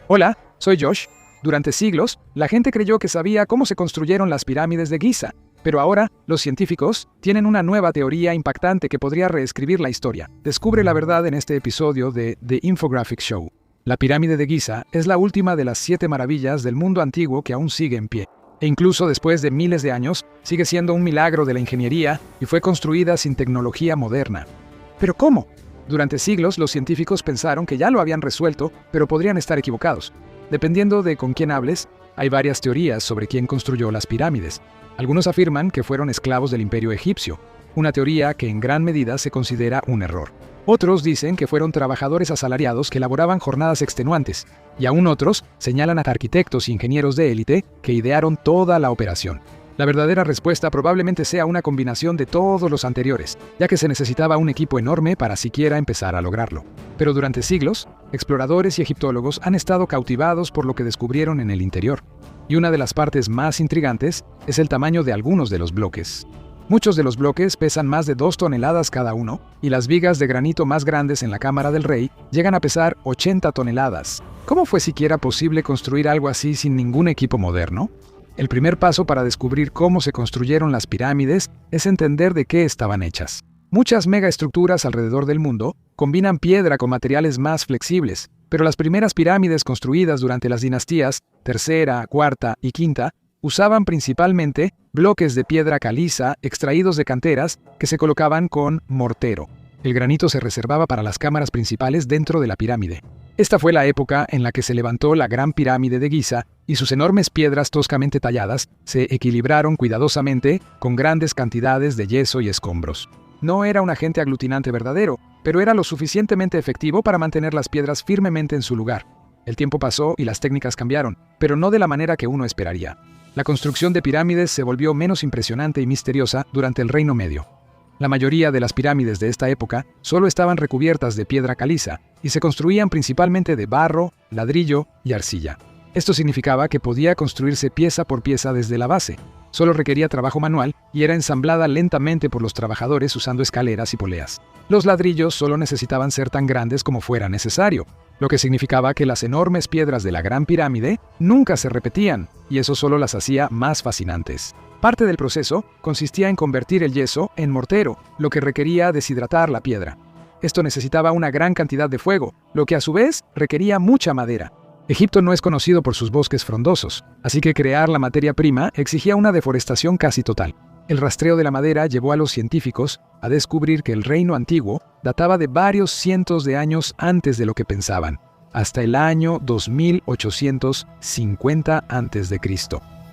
Hola, soy Josh. Durante siglos, la gente creyó que sabía cómo se construyeron las pirámides de Giza, pero ahora los científicos tienen una nueva teoría impactante que podría reescribir la historia. Descubre la verdad en este episodio de The Infographic Show. La pirámide de Giza es la última de las 7 maravillas del mundo antiguo que aún sigue en pie. E incluso después de miles de años, sigue siendo un milagro de la ingeniería y fue construida sin tecnología moderna. ¿Pero cómo? Durante siglos, los científicos pensaron que ya lo habían resuelto, pero podrían estar equivocados. Dependiendo de con quién hables, hay varias teorías sobre quién construyó las pirámides. Algunos afirman que fueron esclavos del Imperio egipcio, una teoría que en gran medida se considera un error. Otros dicen que fueron trabajadores asalariados que laboraban jornadas extenuantes, y aún otros señalan a arquitectos e ingenieros de élite que idearon toda la operación. La verdadera respuesta probablemente sea una combinación de todos los anteriores, ya que se necesitaba un equipo enorme para siquiera empezar a lograrlo. Pero durante siglos, exploradores y egiptólogos han estado cautivados por lo que descubrieron en el interior. Y una de las partes más intrigantes es el tamaño de algunos de los bloques. Muchos de los bloques pesan más de 2 toneladas cada uno, y las vigas de granito más grandes en la Cámara del Rey llegan a pesar 80 toneladas. ¿Cómo fue siquiera posible construir algo así sin ningún equipo moderno? El primer paso para descubrir cómo se construyeron las pirámides es entender de qué estaban hechas. Muchas megaestructuras alrededor del mundo combinan piedra con materiales más flexibles, pero las primeras pirámides construidas durante las dinastías tercera, cuarta y quinta usaban principalmente bloques de piedra caliza extraídos de canteras que se colocaban con mortero. El granito se reservaba para las cámaras principales dentro de la pirámide. Esta fue la época en la que se levantó la Gran Pirámide de Giza y sus enormes piedras toscamente talladas se equilibraron cuidadosamente con grandes cantidades de yeso y escombros. No era un agente aglutinante verdadero, pero era lo suficientemente efectivo para mantener las piedras firmemente en su lugar. El tiempo pasó y las técnicas cambiaron, pero no de la manera que uno esperaría. La construcción de pirámides se volvió menos impresionante y misteriosa durante el Reino Medio. La mayoría de las pirámides de esta época solo estaban recubiertas de piedra caliza y se construían principalmente de barro, ladrillo y arcilla. Esto significaba que podía construirse pieza por pieza desde la base. Solo requería trabajo manual y era ensamblada lentamente por los trabajadores usando escaleras y poleas. Los ladrillos solo necesitaban ser tan grandes como fuera necesario, lo que significaba que las enormes piedras de la Gran Pirámide nunca se repetían, y eso solo las hacía más fascinantes. Parte del proceso consistía en convertir el yeso en mortero, lo que requería deshidratar la piedra. Esto necesitaba una gran cantidad de fuego, lo que a su vez requería mucha madera. Egipto no es conocido por sus bosques frondosos, así que crear la materia prima exigía una deforestación casi total. El rastreo de la madera llevó a los científicos a descubrir que el reino antiguo databa de varios cientos de años antes de lo que pensaban, hasta el año 2850 a.C.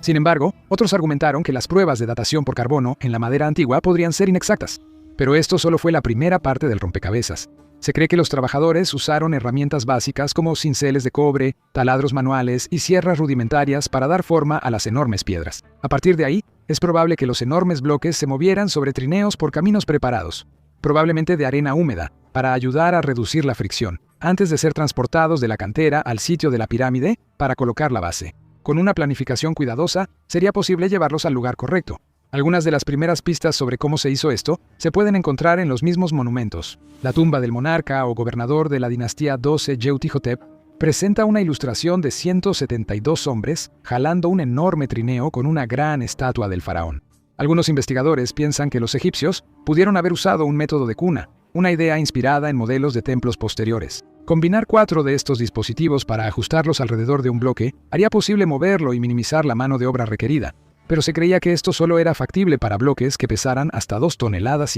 Sin embargo, otros argumentaron que las pruebas de datación por carbono en la madera antigua podrían ser inexactas. Pero esto solo fue la primera parte del rompecabezas. Se cree que los trabajadores usaron herramientas básicas como cinceles de cobre, taladros manuales y sierras rudimentarias para dar forma a las enormes piedras. A partir de ahí, es probable que los enormes bloques se movieran sobre trineos por caminos preparados, probablemente de arena húmeda, para ayudar a reducir la fricción, antes de ser transportados de la cantera al sitio de la pirámide para colocar la base. Con una planificación cuidadosa, sería posible llevarlos al lugar correcto. Algunas de las primeras pistas sobre cómo se hizo esto se pueden encontrar en los mismos monumentos. La tumba del monarca o gobernador de la dinastía 12 Yeutihotep presenta una ilustración de 172 hombres jalando un enorme trineo con una gran estatua del faraón. Algunos investigadores piensan que los egipcios pudieron haber usado un método de cuna, una idea inspirada en modelos de templos posteriores. Combinar 4 de estos dispositivos para ajustarlos alrededor de un bloque haría posible moverlo y minimizar la mano de obra requerida, pero se creía que esto solo era factible para bloques que pesaran hasta 2,5 toneladas,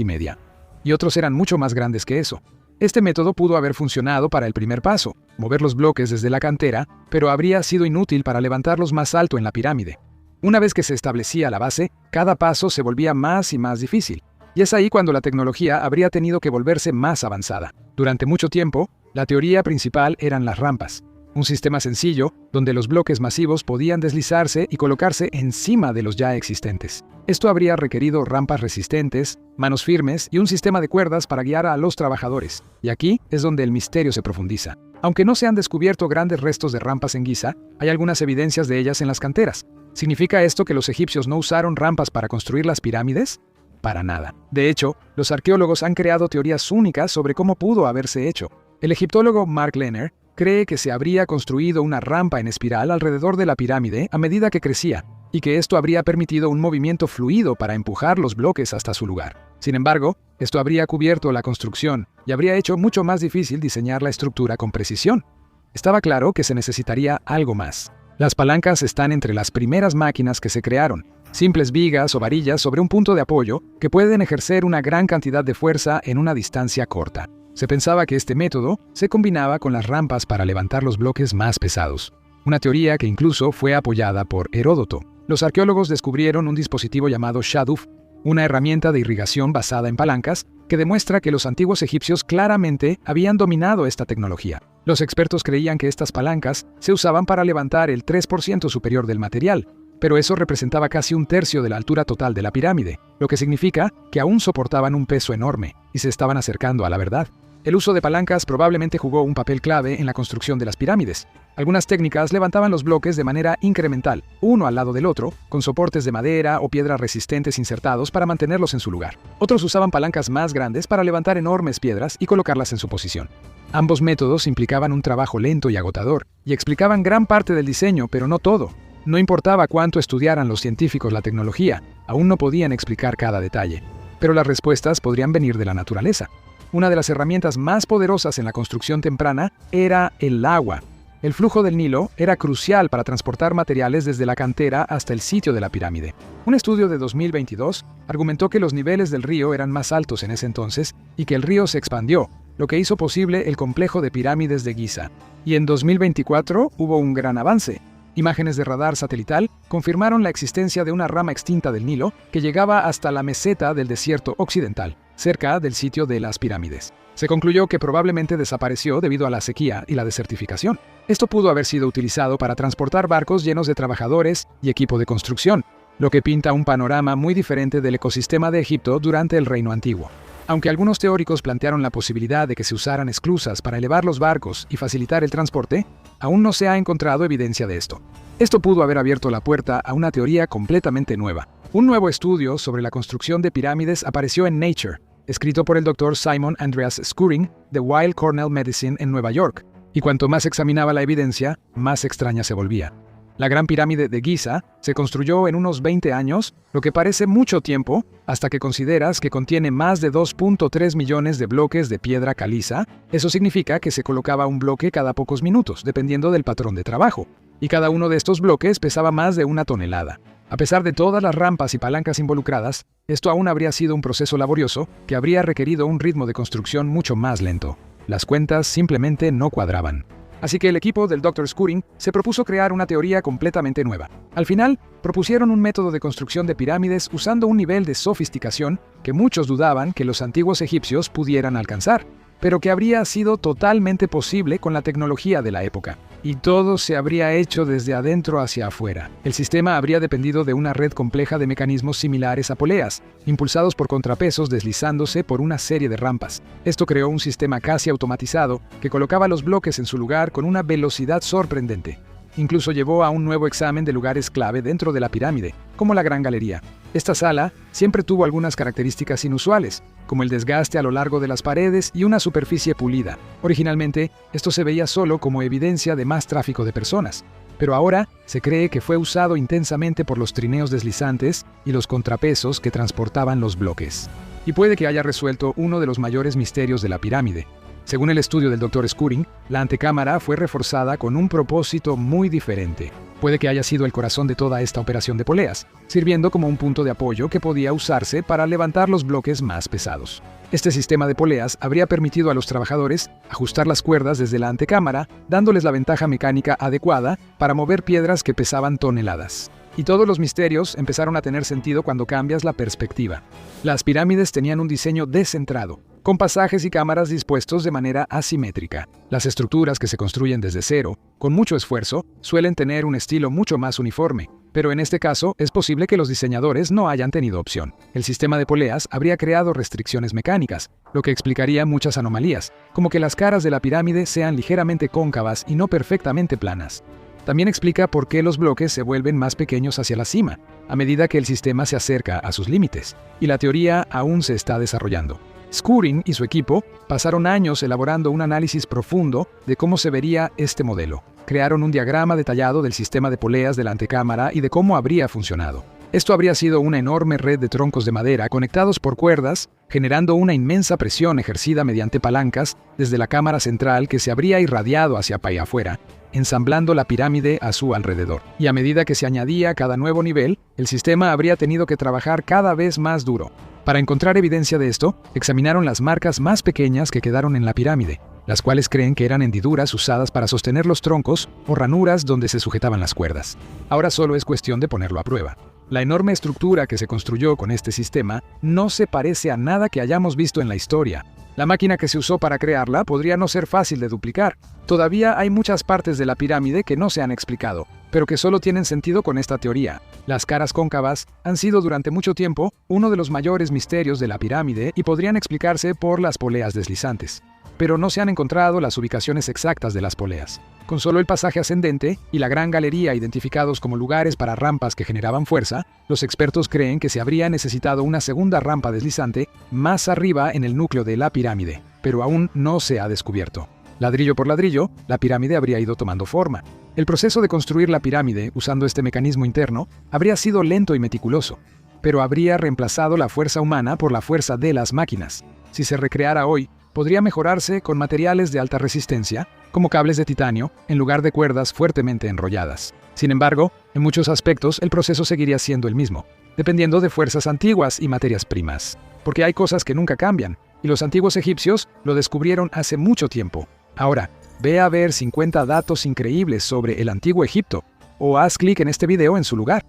y otros eran mucho más grandes que eso. Este método pudo haber funcionado para el primer paso, mover los bloques desde la cantera, pero habría sido inútil para levantarlos más alto en la pirámide. Una vez que se establecía la base, cada paso se volvía más y más difícil, y es ahí cuando la tecnología habría tenido que volverse más avanzada. Durante mucho tiempo, la teoría principal eran las rampas, un sistema sencillo donde los bloques masivos podían deslizarse y colocarse encima de los ya existentes. Esto habría requerido rampas resistentes, manos firmes y un sistema de cuerdas para guiar a los trabajadores. Y aquí es donde el misterio se profundiza. Aunque no se han descubierto grandes restos de rampas en Giza, hay algunas evidencias de ellas en las canteras. ¿Significa esto que los egipcios no usaron rampas para construir las pirámides? Para nada. De hecho, los arqueólogos han creado teorías únicas sobre cómo pudo haberse hecho. El egiptólogo Mark Lehner cree que se habría construido una rampa en espiral alrededor de la pirámide a medida que crecía, y que esto habría permitido un movimiento fluido para empujar los bloques hasta su lugar. Sin embargo, esto habría cubierto la construcción y habría hecho mucho más difícil diseñar la estructura con precisión. Estaba claro que se necesitaría algo más. Las palancas están entre las primeras máquinas que se crearon, simples vigas o varillas sobre un punto de apoyo que pueden ejercer una gran cantidad de fuerza en una distancia corta. Se pensaba que este método se combinaba con las rampas para levantar los bloques más pesados, una teoría que incluso fue apoyada por Heródoto. Los arqueólogos descubrieron un dispositivo llamado shaduf, una herramienta de irrigación basada en palancas que demuestra que los antiguos egipcios claramente habían dominado esta tecnología. Los expertos creían que estas palancas se usaban para levantar el 3% superior del material, pero eso representaba casi un tercio de la altura total de la pirámide, lo que significa que aún soportaban un peso enorme y se estaban acercando a la verdad. El uso de palancas probablemente jugó un papel clave en la construcción de las pirámides. Algunas técnicas levantaban los bloques de manera incremental, uno al lado del otro, con soportes de madera o piedras resistentes insertados para mantenerlos en su lugar. Otros usaban palancas más grandes para levantar enormes piedras y colocarlas en su posición. Ambos métodos implicaban un trabajo lento y agotador, y explicaban gran parte del diseño, pero no todo. No importaba cuánto estudiaran los científicos la tecnología, aún no podían explicar cada detalle. Pero las respuestas podrían venir de la naturaleza. Una de las herramientas más poderosas en la construcción temprana era el agua. El flujo del Nilo era crucial para transportar materiales desde la cantera hasta el sitio de la pirámide. Un estudio de 2022 argumentó que los niveles del río eran más altos en ese entonces y que el río se expandió, lo que hizo posible el complejo de pirámides de Giza. Y en 2024 hubo un gran avance. Imágenes de radar satelital confirmaron la existencia de una rama extinta del Nilo que llegaba hasta la meseta del desierto occidental, cerca del sitio de las pirámides. Se concluyó que probablemente desapareció debido a la sequía y la desertificación. Esto pudo haber sido utilizado para transportar barcos llenos de trabajadores y equipo de construcción, lo que pinta un panorama muy diferente del ecosistema de Egipto durante el Reino Antiguo. Aunque algunos teóricos plantearon la posibilidad de que se usaran esclusas para elevar los barcos y facilitar el transporte, aún no se ha encontrado evidencia de esto. Esto pudo haber abierto la puerta a una teoría completamente nueva. Un nuevo estudio sobre la construcción de pirámides apareció en Nature, escrito por el Dr. Simon Andreas Skouring de Weill Cornell Medicine en Nueva York, y cuanto más examinaba la evidencia, más extraña se volvía. La Gran Pirámide de Giza se construyó en unos 20 años, lo que parece mucho tiempo, hasta que consideras que contiene más de 2.3 millones de bloques de piedra caliza. Eso significa que se colocaba un bloque cada pocos minutos, dependiendo del patrón de trabajo, y cada uno de estos bloques pesaba más de 1 tonelada. A pesar de todas las rampas y palancas involucradas, esto aún habría sido un proceso laborioso que habría requerido un ritmo de construcción mucho más lento. Las cuentas simplemente no cuadraban. Así que el equipo del Dr. Skouring se propuso crear una teoría completamente nueva. Al final, propusieron un método de construcción de pirámides usando un nivel de sofisticación que muchos dudaban que los antiguos egipcios pudieran alcanzar, pero que habría sido totalmente posible con la tecnología de la época. Y todo se habría hecho desde adentro hacia afuera. El sistema habría dependido de una red compleja de mecanismos similares a poleas, impulsados por contrapesos deslizándose por una serie de rampas. Esto creó un sistema casi automatizado que colocaba los bloques en su lugar con una velocidad sorprendente. Incluso llevó a un nuevo examen de lugares clave dentro de la pirámide, como la Gran Galería. Esta sala siempre tuvo algunas características inusuales, como el desgaste a lo largo de las paredes y una superficie pulida. Originalmente, esto se veía solo como evidencia de más tráfico de personas, pero ahora se cree que fue usado intensamente por los trineos deslizantes y los contrapesos que transportaban los bloques. Y puede que haya resuelto uno de los mayores misterios de la pirámide. Según el estudio del Dr. Skouring, la antecámara fue reforzada con un propósito muy diferente. Puede que haya sido el corazón de toda esta operación de poleas, sirviendo como un punto de apoyo que podía usarse para levantar los bloques más pesados. Este sistema de poleas habría permitido a los trabajadores ajustar las cuerdas desde la antecámara, dándoles la ventaja mecánica adecuada para mover piedras que pesaban toneladas. Y todos los misterios empezaron a tener sentido cuando cambias la perspectiva. Las pirámides tenían un diseño descentrado, con pasajes y cámaras dispuestos de manera asimétrica. Las estructuras que se construyen desde cero, con mucho esfuerzo, suelen tener un estilo mucho más uniforme, pero en este caso es posible que los diseñadores no hayan tenido opción. El sistema de poleas habría creado restricciones mecánicas, lo que explicaría muchas anomalías, como que las caras de la pirámide sean ligeramente cóncavas y no perfectamente planas. También explica por qué los bloques se vuelven más pequeños hacia la cima, a medida que el sistema se acerca a sus límites, y la teoría aún se está desarrollando. Skúrin y su equipo pasaron años elaborando un análisis profundo de cómo se vería este modelo. Crearon un diagrama detallado del sistema de poleas de la antecámara y de cómo habría funcionado. Esto habría sido una enorme red de troncos de madera conectados por cuerdas, generando una inmensa presión ejercida mediante palancas desde la cámara central que se habría irradiado hacia afuera, ensamblando la pirámide a su alrededor. Y a medida que se añadía cada nuevo nivel, el sistema habría tenido que trabajar cada vez más duro. Para encontrar evidencia de esto, examinaron las marcas más pequeñas que quedaron en la pirámide, las cuales creen que eran hendiduras usadas para sostener los troncos o ranuras donde se sujetaban las cuerdas. Ahora solo es cuestión de ponerlo a prueba. La enorme estructura que se construyó con este sistema no se parece a nada que hayamos visto en la historia. La máquina que se usó para crearla podría no ser fácil de duplicar. Todavía hay muchas partes de la pirámide que no se han explicado, pero que solo tienen sentido con esta teoría. Las caras cóncavas han sido durante mucho tiempo uno de los mayores misterios de la pirámide y podrían explicarse por las poleas deslizantes. Pero no se han encontrado las ubicaciones exactas de las poleas. Con solo el pasaje ascendente y la gran galería identificados como lugares para rampas que generaban fuerza, los expertos creen que se habría necesitado una segunda rampa deslizante más arriba en el núcleo de la pirámide, pero aún no se ha descubierto. Ladrillo por ladrillo, la pirámide habría ido tomando forma. El proceso de construir la pirámide usando este mecanismo interno habría sido lento y meticuloso, pero habría reemplazado la fuerza humana por la fuerza de las máquinas. Si se recreara hoy, podría mejorarse con materiales de alta resistencia, como cables de titanio, en lugar de cuerdas fuertemente enrolladas. Sin embargo, en muchos aspectos el proceso seguiría siendo el mismo, dependiendo de fuerzas antiguas y materias primas. Porque hay cosas que nunca cambian, y los antiguos egipcios lo descubrieron hace mucho tiempo. Ahora, ve a ver 50 datos increíbles sobre el antiguo Egipto, o haz clic en este video en su lugar.